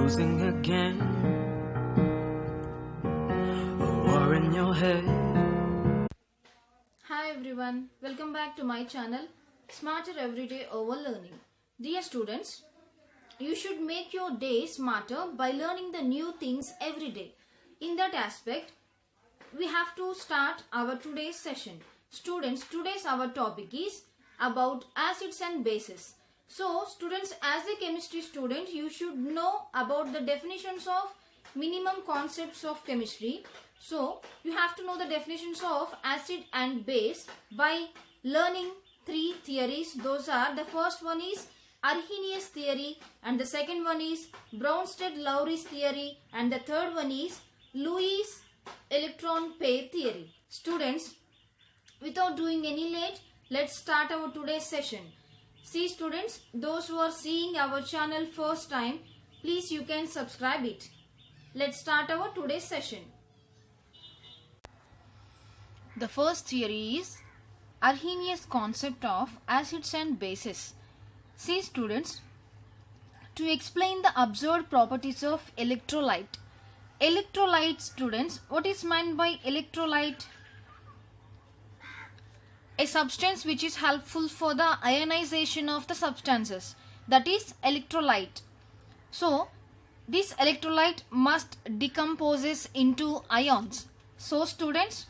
losing again. A war in your head. Hi everyone, welcome back to my channel Smarter Everyday Over Learning. Dear students, you should make your day smarter by learning the new things every day. In that aspect, we have to start our today's session. Students, today's our topic is about acids and bases. So students, as a chemistry student, you should know about the definitions of minimum concepts of chemistry. So you have to know the definitions of acid and base by learning three theories. Those are, the first one is Arrhenius theory, and the second one is Bronsted-Lowry's theory, and the third one is Lewis electron pair theory. Students, without doing any late, let's start our today's session. See students, those who are seeing our channel first time, please you can subscribe it. Let's start our today's session. The first theory is Arrhenius concept of acids and bases. See students, to explain the observed properties of electrolyte. Electrolyte, students, what is meant by electrolyte? A substance which is helpful for the ionization of the substances, that is electrolyte. So this electrolyte must decomposes into ions. So students,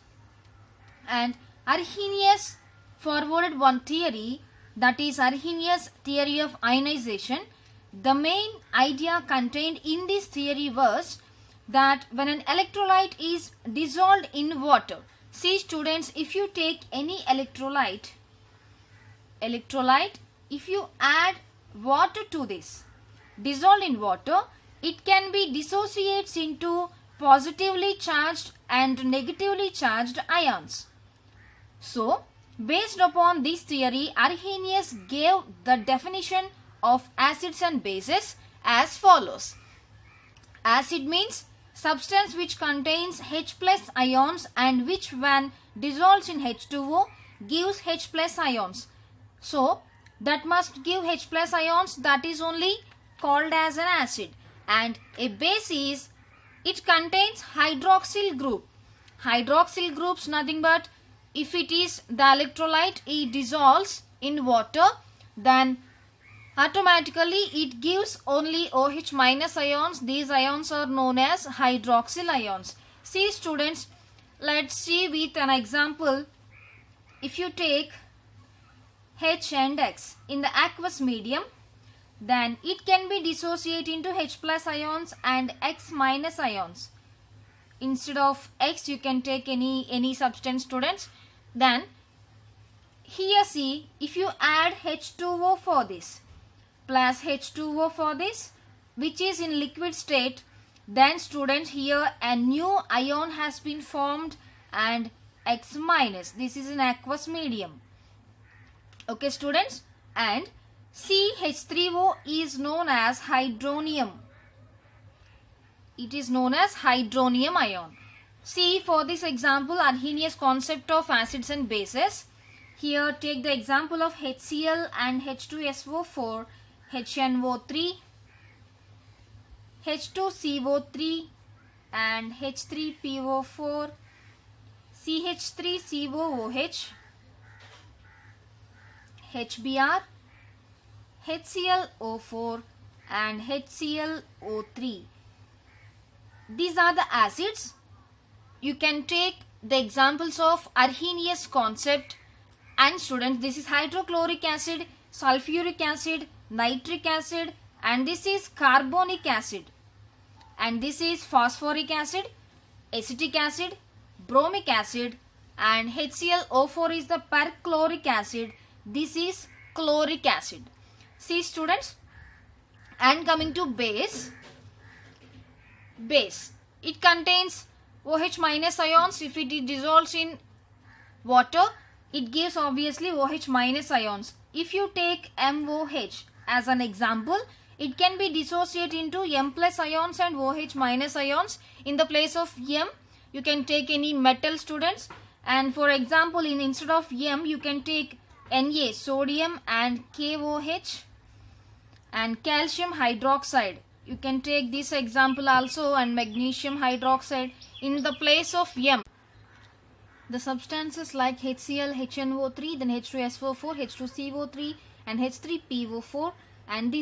and Arrhenius forwarded one theory, that is Arrhenius theory of ionization. The main idea contained in this theory was that when an electrolyte is dissolved in water, see students, if you take any electrolyte, if you add water to this, dissolved in water, it can be dissociates into positively charged and negatively charged ions. So, based upon this theory, Arrhenius gave the definition of acids and bases as follows. Acid means substance which contains H plus ions and which when dissolves in H2O gives H plus ions. So that must give H plus ions, that is only called as an acid. And a base is, it contains hydroxyl group. Hydroxyl groups nothing but, if it is the electrolyte, it dissolves in water, then automatically it gives only OH minus ions. These ions are known as hydroxyl ions. See students, let's see with an example. If you take H and X in the aqueous medium, then it can be dissociated into H plus ions and X minus ions. Instead of X, you can take any substance, students. Then here see, if you add H2O for this plus H2O for this, which is in liquid state, then students, here a new ion has been formed and X minus. This is an aqueous medium. Okay students, and CH3O is known as hydronium. It is known as hydronium ion. See, for this example, Arrhenius concept of acids and bases. Here take the example of HCl and H2SO4, HNO3, H2CO3 and H3PO4, CH3COOH, HBr, HClO4 and HClO3. These are the acids. You can take the examples of Arrhenius concept, and students, this is hydrochloric acid, sulfuric acid, nitric acid, and this is carbonic acid, and this is phosphoric acid, acetic acid, bromic acid, and HClO4 is the perchloric acid. This is chloric acid. See students, and coming to base, it contains OH minus ions. If it dissolves in water, it gives obviously OH minus ions. If you take MOH as an example, it can be dissociated into M plus ions and OH minus ions. In the place of M, you can take any metal, students, and for example, instead of M, you can take Na, sodium, and KOH and calcium hydroxide. You can take this example also, and magnesium hydroxide in the place of M. The substances like HCl, HNO3, then H2SO4, H2CO3 and H3PO4, and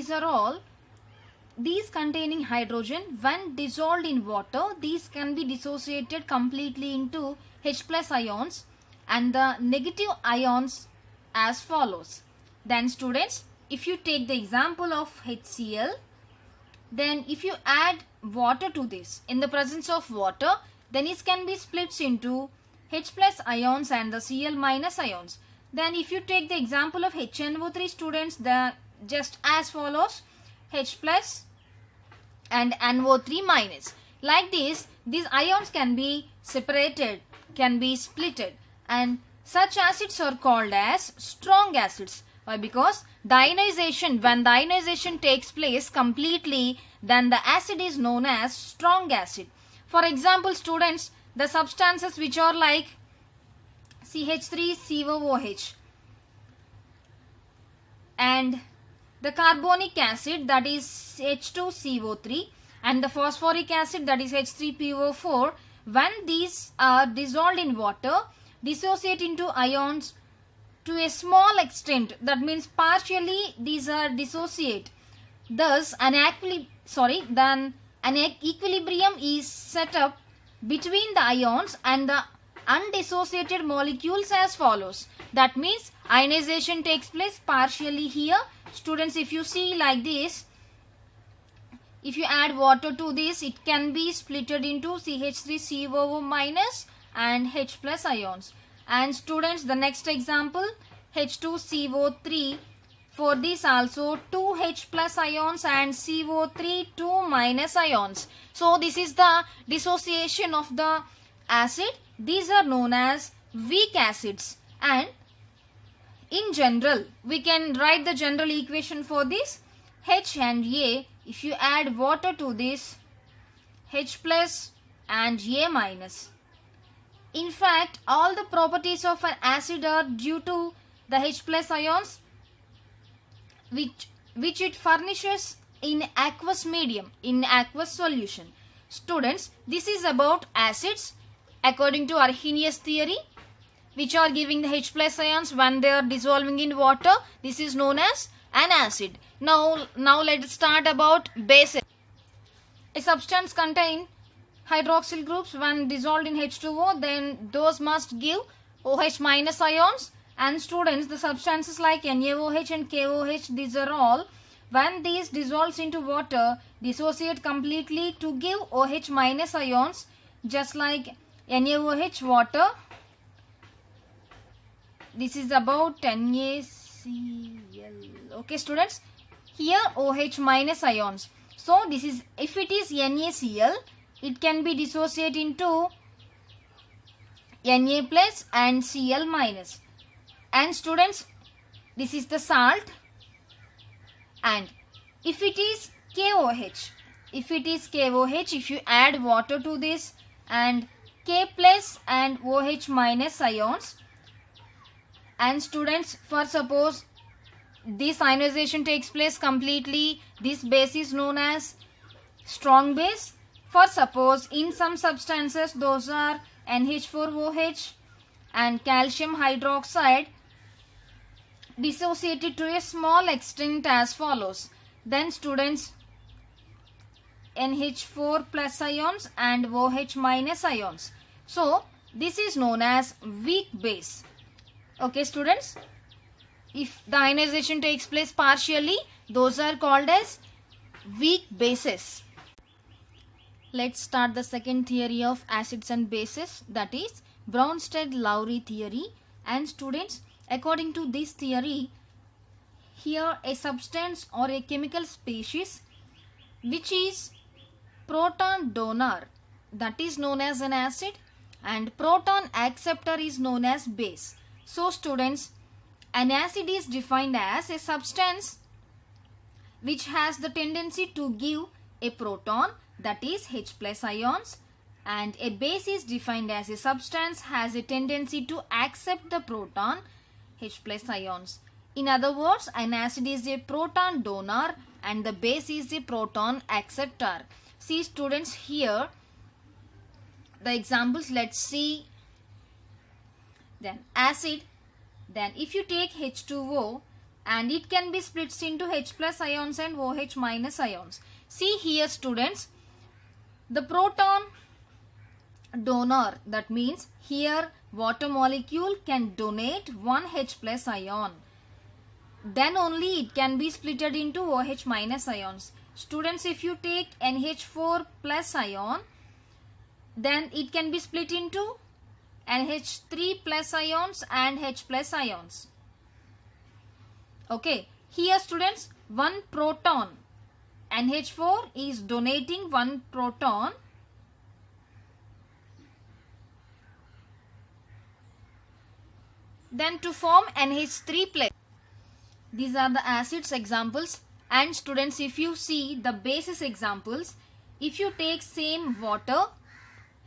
these containing hydrogen, when dissolved in water, these can be dissociated completely into H plus ions and the negative ions as follows. Then students, if you take the example of HCl, then if you add water to this in the presence of water, then it can be split into H plus ions and the Cl minus ions. Then if you take the example of HNO3 students, the just as follows, H plus and NO3 minus. Like this, these ions can be separated, can be splitted, and such acids are called as strong acids. Why? Because ionization, when the ionization takes place completely, then the acid is known as strong acid. For example, students, the substances which are like CH3COOH and the carbonic acid, that is H2CO3, and the phosphoric acid, that is H3PO4, when these are dissolved in water, dissociate into ions to a small extent, that means partially these are dissociate. Thus an equilibrium is set up between the ions and the undissociated molecules as follows. That means ionization takes place partially here. Students, if you see like this, if you add water to this, it can be splitted into CH3COO minus and H plus ions. And students, the next example, H2CO3, for this also 2 H plus ions and CO3 2 minus ions. So this is the dissociation of the acid. These are known as weak acids, and in general we can write the general equation for this. H and A, if you add water to this, H plus and A minus. In fact, all the properties of an acid are due to the H plus ions which it furnishes in aqueous medium, in aqueous solution. Students, this is about acids according to Arrhenius theory, which are giving the H plus ions when they are dissolving in water. This is known as an acid. Now let's start about bases. A substance contain hydroxyl groups. When dissolved in H2O, then those must give OH minus ions. And students, the substances like NaOH and KOH, these are all, when these dissolves into water, dissociate completely to give OH minus ions, just like NaOH water. This is about NaCl. Okay students, here OH minus ions. So this is, if it is NaCl, it can be dissociated into Na plus and Cl minus. And students, this is the salt. And if it is KOH, if you add water to this and K plus and OH minus ions, and students, for suppose this ionization takes place completely, this base is known as strong base. For suppose in some substances, those are NH4OH and calcium hydroxide, dissociated to a small extent as follows. Then students, NH4 plus ions and OH minus ions. So this is known as weak base. Okay students, if the ionization takes place partially, those are called as weak bases. Let's start the second theory of acids and bases, that is Bronsted-Lowry theory. And students, according to this theory, here a substance or a chemical species which is proton donor, that is known as an acid, and proton acceptor is known as base. So students, an acid is defined as a substance which has the tendency to give a proton, that is H plus ions, and a base is defined as a substance has a tendency to accept the proton, H plus ions. In other words, an acid is a proton donor and the base is the proton acceptor. See students, here the examples, let's see. Then acid, then if you take H2O and it can be split into H plus ions and OH minus ions. See here students, the proton donor, that means here water molecule can donate one H plus ion, then only it can be splitted into OH minus ions. Students, if you take NH4 plus ion, then it can be split into NH3 plus ions and H plus ions. Okay, here students, one proton, NH4 is donating one proton, then to form NH3 plus. These are the acids examples. And students, if you see the bases examples, if you take same water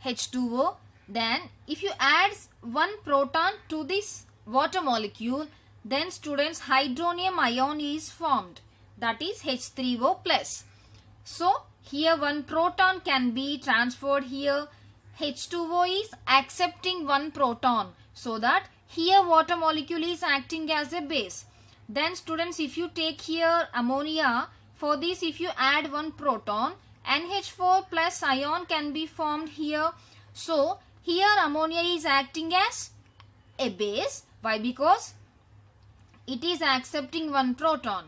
H2O, then if you add one proton to this water molecule, then students, hydronium ion is formed, that is H3O plus. So here one proton can be transferred here. H2O is accepting one proton, so that here water molecule is acting as a base. Then students, if you take here ammonia, for this if you add one proton, NH4 plus ion can be formed here. So here ammonia is acting as a base. Why? Because it is accepting one proton.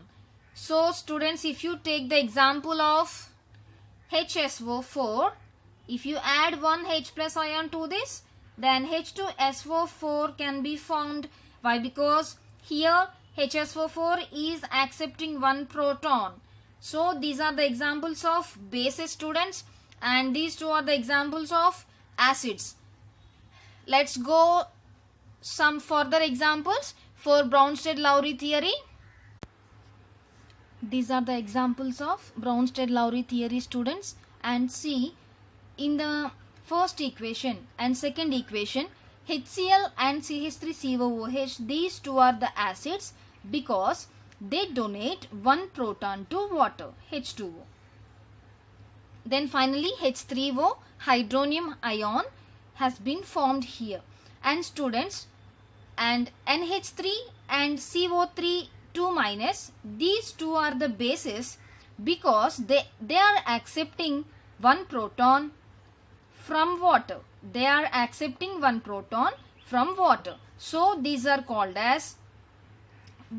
So students, if you take the example of HSO4, if you add one H plus ion to this, then H2SO4 can be formed. Why? Because here HSO4 is accepting one proton. So these are the examples of bases students, and these two are the examples of acids. Let's go some further examples for Bronsted-Lowry theory. These are the examples of Bronsted-Lowry theory students, and see in the first equation and second equation, HCl and CH3COOH, these two are the acids because they donate one proton to water, H2O. Then finally H3O, hydronium ion, has been formed here. And students, and NH3 and CO3 2 minus, these two are the bases because they are accepting one proton from water. They are accepting one proton from water. So these are called as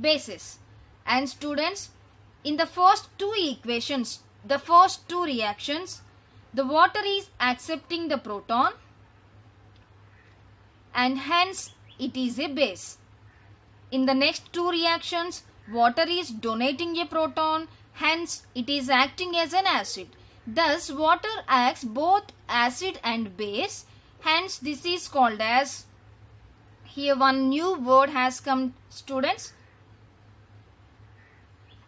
bases. And students, in the first two equations, the first two reactions, the water is accepting the proton and hence it is a base. In the next two reactions, water is donating a proton, hence it is acting as an acid. Thus water acts both acid and base, hence this is called as, here one new word has come students,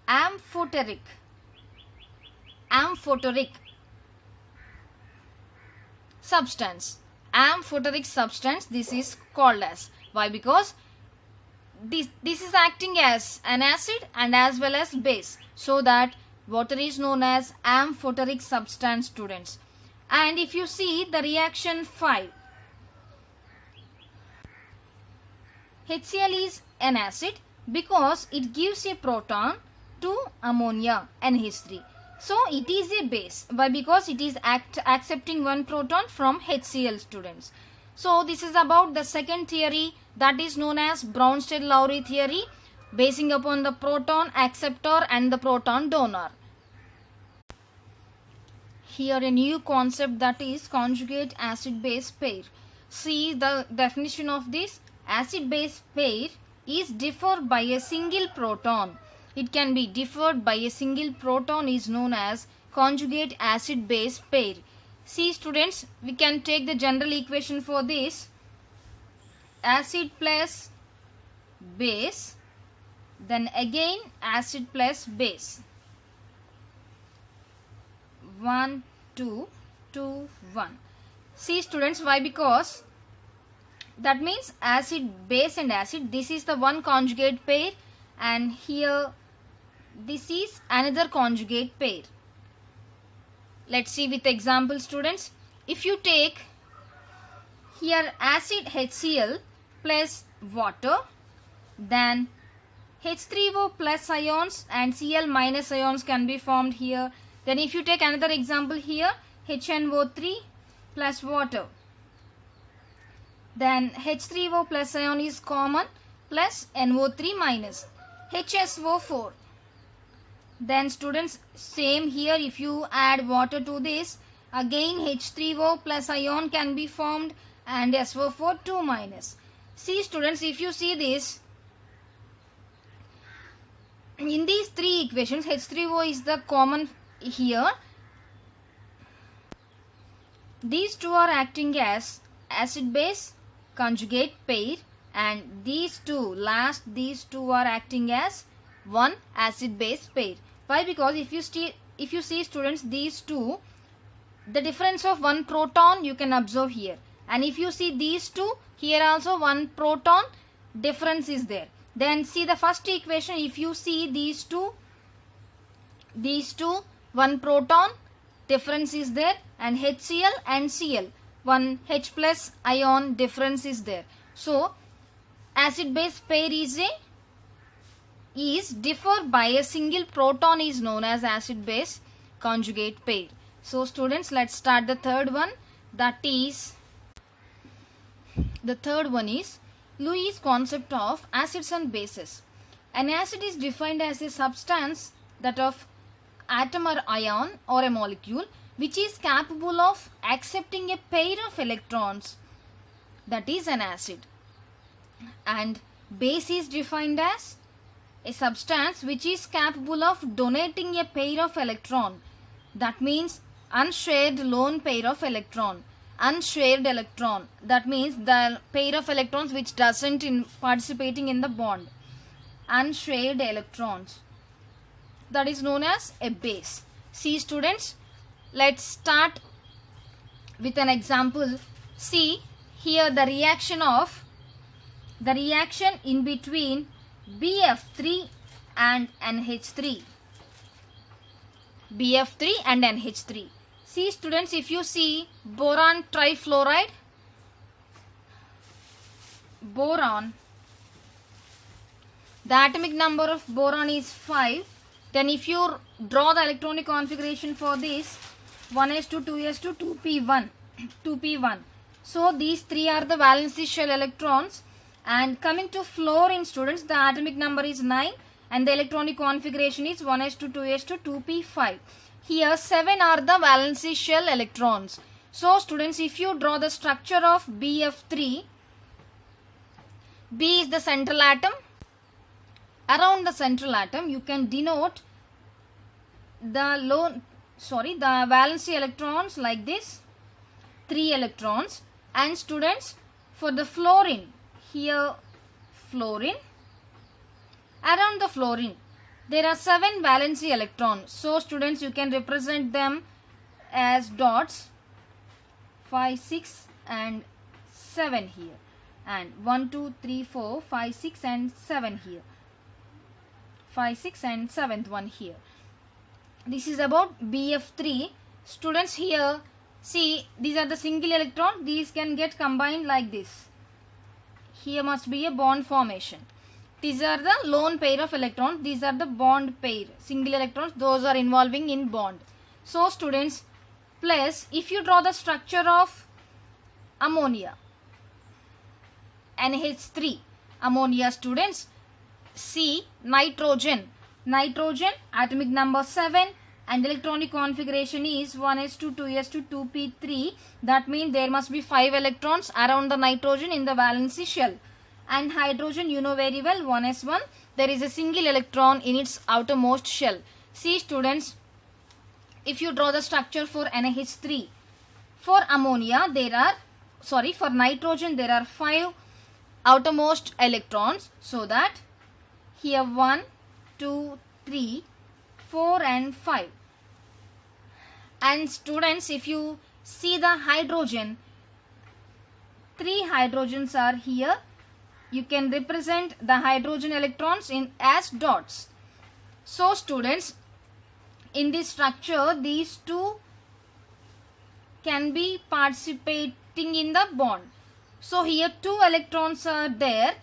amphoteric. Amphoteric substance. Amphoteric substance, this is called as. Why? Because this is acting as an acid and as well as base, so that water is known as amphoteric substance students. And if you see the reaction 5, HCl is an acid because it gives a proton to ammonia, NH3. So it is a base. Why? Because it is accepting one proton from HCl students. So this is about the second theory, that is known as Bronsted-Lowry theory, basing upon the proton acceptor and the proton donor. Here a new concept, that is conjugate acid-base pair. See the definition of this. Acid-base pair is differed by a single proton. It can be differed by a single proton is known as conjugate acid-base pair. See students, we can take the general equation for this. Acid plus base, then again acid plus base. 1, 2, 2, 1. See students, why? Because that means acid, base and acid, this is the one conjugate pair, and here this is another conjugate pair. Let's see with example, students. If you take here acid HCl plus water, then H3O plus ions and Cl minus ions can be formed here. Then if you take another example here, HNO3 plus water, then H3O plus ion is common plus NO3 minus HSO4. Then students, same here, if you add water to this, again H3O plus ion can be formed and SO4 2 minus. See students, if you see this, in these three equations H3O is the common here. These two are acting as acid base conjugate pair, and these two are acting as one acid base pair. Why? Because if you see students, these two, the difference of one proton you can observe here, and if you see these two, here also one proton difference is there. Then see the first equation, if you see these two, one proton difference is there, and HCl and Cl, one H plus ion difference is there. So acid base pair is differ by a single proton is known as acid base conjugate pair. So students, let's start the third one. The third one is Lewis concept of acids and bases. An acid is defined as a substance that of atom or ion or a molecule which is capable of accepting a pair of electrons, that is an acid. And base is defined as a substance which is capable of donating a pair of electron, that means unshared lone pair of electron. Unshared electron, that means the pair of electrons which doesn't participating in the bond. Unshared electrons, that is known as a base. See students, let's start with an example. See here the reaction in between BF3 and NH3. BF3 and NH3. See students, if you see boron trifluoride, the atomic number of boron is 5. Then if you draw the electronic configuration for this, 1s2, 2s2, 2p1. So these three are the valency shell electrons. And coming to fluorine students, the atomic number is 9 and the electronic configuration is 1s2, 2s2, 2p5. Here 7 are the valency shell electrons. So students, if you draw the structure of BF3, B is the central atom. Around the central atom you can denote the valency electrons like this, 3 electrons. And students, for the fluorine, here fluorine, around the fluorine there are 7 valency electrons. So students, you can represent them as dots, 5, 6 and 7 here, and 1, 2, 3, 4, 5, 6 and 7 here, 5, 6 and 7th one here. This is about BF3. Students, here see, these are the single electrons, these can get combined like this. Here must be a bond formation. These are the lone pair of electrons, these are the bond pair, single electrons, those are involving in bond. So students, plus if you draw the structure of ammonia, NH3, ammonia students, see nitrogen, atomic number 7 and electronic configuration is 1s2, 2s2, 2p3. That means there must be 5 electrons around the nitrogen in the valency shell. And hydrogen, you know very well, 1s1, there is a single electron in its outermost shell. See students, if you draw the structure for NH3, for ammonia for nitrogen there are 5 outermost electrons, so that here 1, 2, 3, 4 and 5. And students, if you see the hydrogen, 3 hydrogens are here. You can represent the hydrogen electrons as dots. So students, in this structure, these two can be participating in the bond. So here 2 electrons are there.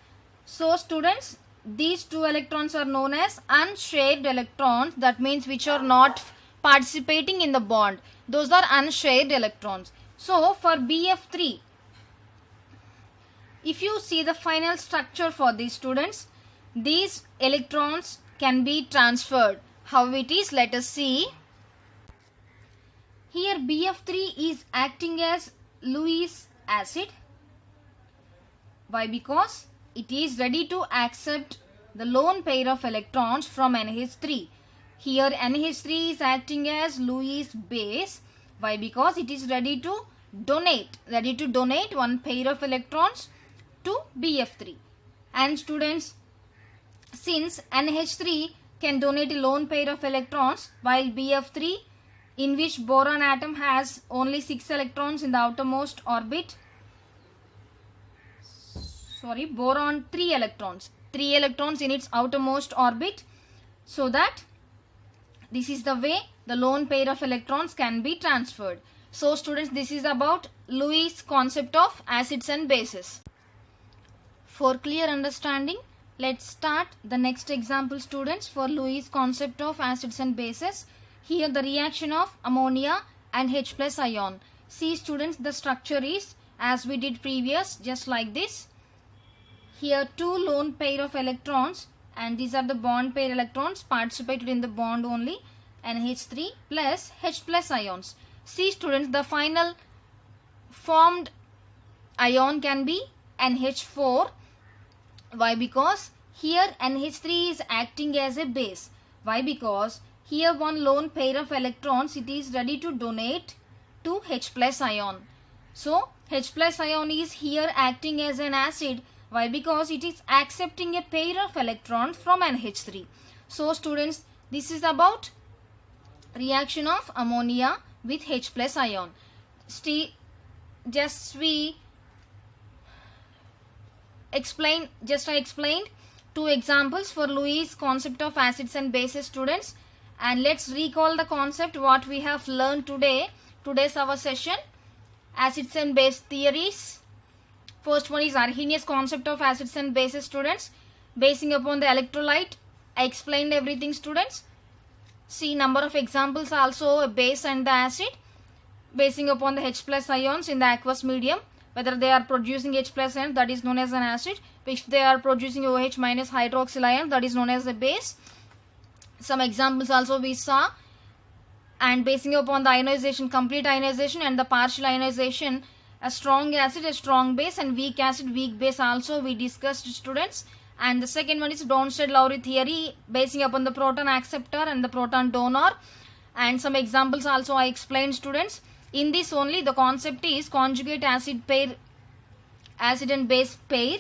So students, these 2 electrons are known as unshared electrons. That means which are not participating in the bond. Those are unshared electrons. So for BF3, if you see the final structure for these students, these electrons can be transferred. How it is? Let us see. Here BF3 is acting as Lewis acid. Why? Because it is ready to accept the lone pair of electrons from NH3. Here NH3 is acting as Lewis base. Why? Because it is ready to donate one pair of electrons to BF3. And students, since NH3 can donate a lone pair of electrons, while BF3, in which boron atom has only 6 electrons in the outermost orbit, boron 3 electrons in its outermost orbit, so that this is the way the lone pair of electrons can be transferred. So students, this is about Lewis concept of acids and bases. For clear understanding, let's start the next example students for Lewis concept of acids and bases. Here the reaction of ammonia and H plus ion. See students, the structure is as we did previous, just like this. Here 2 lone pair of electrons, and these are the bond pair electrons participated in the bond only, NH3 plus H plus ions. See students, the final formed ion can be NH4. Why? Because here NH3 is acting as a base. Why? Because here one lone pair of electrons, it is ready to donate to H plus ion. So H plus ion is here acting as an acid. Why? Because it is accepting a pair of electrons from NH3. So students, this is about reaction of ammonia with H plus ion. I explained 2 examples for Lewis concept of acids and bases students. And let's recall the concept what we have learned today. Today's our session, acids and base theories. First one is Arrhenius concept of acids and bases students. Basing upon the electrolyte, I explained everything students. See number of examples also, a base and the acid. Basing upon the H plus ions in the aqueous medium, whether they are producing H plus ion, that is known as an acid. If they are producing OH minus hydroxyl ion, that is known as a base. Some examples also we saw. And basing upon the ionization, complete ionization and the partial ionization, a strong acid, a strong base, and weak acid, weak base also we discussed students. And the second one is Bronsted-Lowry theory, basing upon the proton acceptor and the proton donor. And some examples also I explained students. In this only the concept is conjugate acid pair, acid and base pair.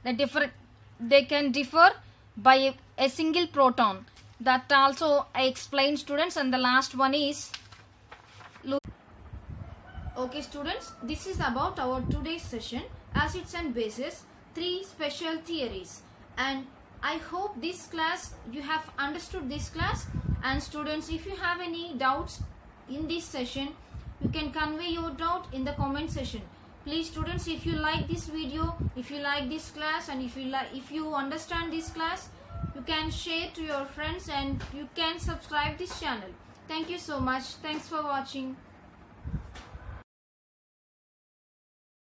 They can differ by a single proton. That also I explained students. And the last one is okay students, this is about our today's session, acids and bases, 3 special theories. And I hope this class, you have understood this class. And students, if you have any doubts in this session, you can convey your doubt in the comment section. Please students, if you like this video, if you like this class, and if you understand this class, you can share to your friends and you can subscribe this channel. Thank you so much. Thanks for watching.